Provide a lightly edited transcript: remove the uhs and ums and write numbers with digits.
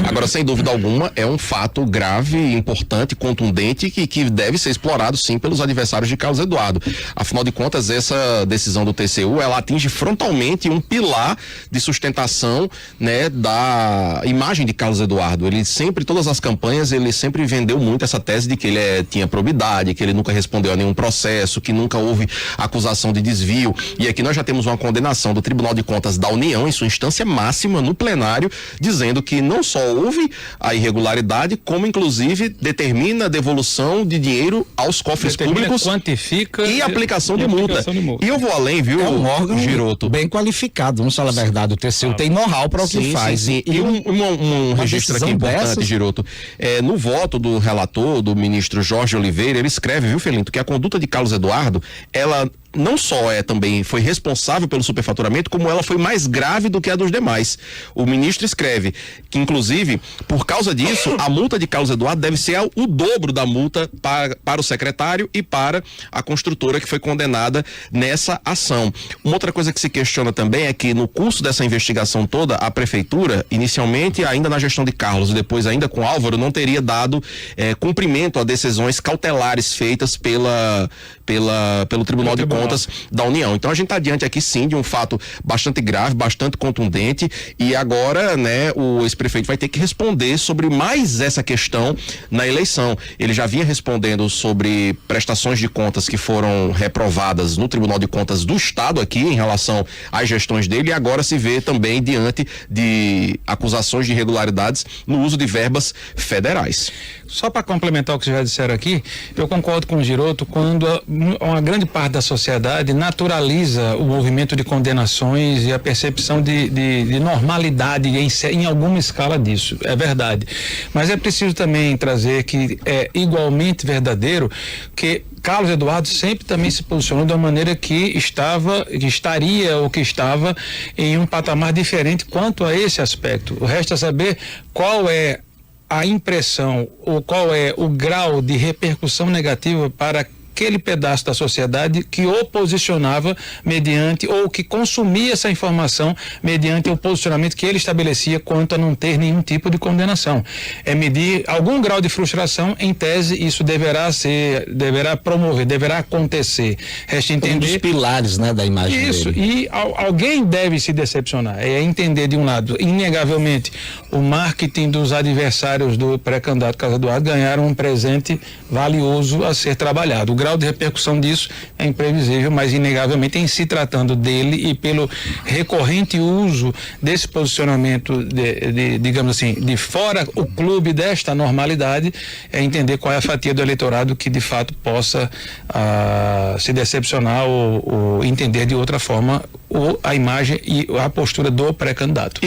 Agora, sem dúvida alguma, é um fato grave, importante, contundente, que deve ser explorado, sim, pelos adversários de Carlos Eduardo. Afinal de contas, essa decisão do TCU, ela atinge frontalmente um pilar de sustentação, né, da imagem de Carlos Eduardo. Ele sempre, todas as campanhas, ele sempre vendeu muito essa tese de que ele tinha probidade, que ele nunca respondeu a nenhum processo, que nunca houve acusação de desvio. E aqui nós já temos uma condenação do Tribunal de Contas da União, em sua instância máxima, no plenário, dizendo que não só houve a irregularidade, como inclusive determina a devolução de dinheiro aos cofres públicos, quantifica e aplicação de multa. E eu vou além, viu, é um órgão Giroto, bem qualificado, vamos falar a verdade, o TCU tem know-how para o que faz. Sim. E um registro aqui importante, dessas... Giroto, no voto do relator, do ministro Jorge Oliveira, ele escreve, viu, Felinto, que a conduta de Carlos Eduardo, ela não só também foi responsável pelo superfaturamento, como ela foi mais grave do que a dos demais. O ministro escreve que, inclusive, por causa disso, a multa de Carlos Eduardo deve ser o dobro da multa para o secretário e para a construtora que foi condenada nessa ação. Uma outra coisa que se questiona também é que, no curso dessa investigação toda, a prefeitura, inicialmente ainda na gestão de Carlos e depois ainda com Álvaro, não teria dado cumprimento a decisões cautelares feitas pelo Tribunal de Contas da União. Então a gente está diante aqui sim de um fato bastante grave, bastante contundente, e agora, né, o ex-prefeito vai ter que responder sobre mais essa questão na eleição. Ele já vinha respondendo sobre prestações de contas que foram reprovadas no Tribunal de Contas do Estado aqui em relação às gestões dele, e agora se vê também diante de acusações de irregularidades no uso de verbas federais. Só para complementar o que vocês já disseram aqui, eu concordo com o Giroto quando uma grande parte da sociedade naturaliza o movimento de condenações e a percepção de normalidade em alguma escala disso, é verdade. Mas é preciso também trazer que é igualmente verdadeiro que Carlos Eduardo sempre também se posicionou de uma maneira que estaria ou que estava em um patamar diferente quanto a esse aspecto. O resto é saber qual é a impressão ou qual é o grau de repercussão negativa para aquele pedaço da sociedade que o posicionava mediante, ou que consumia essa informação mediante o posicionamento que ele estabelecia quanto a não ter nenhum tipo de condenação. É medir algum grau de frustração, em tese, isso deverá acontecer. Resta entender... Um dos pilares, né, da imagem isso, dele. E alguém deve se decepcionar, é entender de um lado, inegavelmente, o marketing dos adversários do pré-candidato Carlos Eduardo ganharam um presente valioso a ser trabalhado. O grau de repercussão disso é imprevisível, mas inegavelmente em se tratando dele e pelo recorrente uso desse posicionamento digamos assim, de fora o clube desta normalidade, é entender qual é a fatia do eleitorado que de fato possa se decepcionar ou entender de outra forma a imagem e a postura do pré-candidato.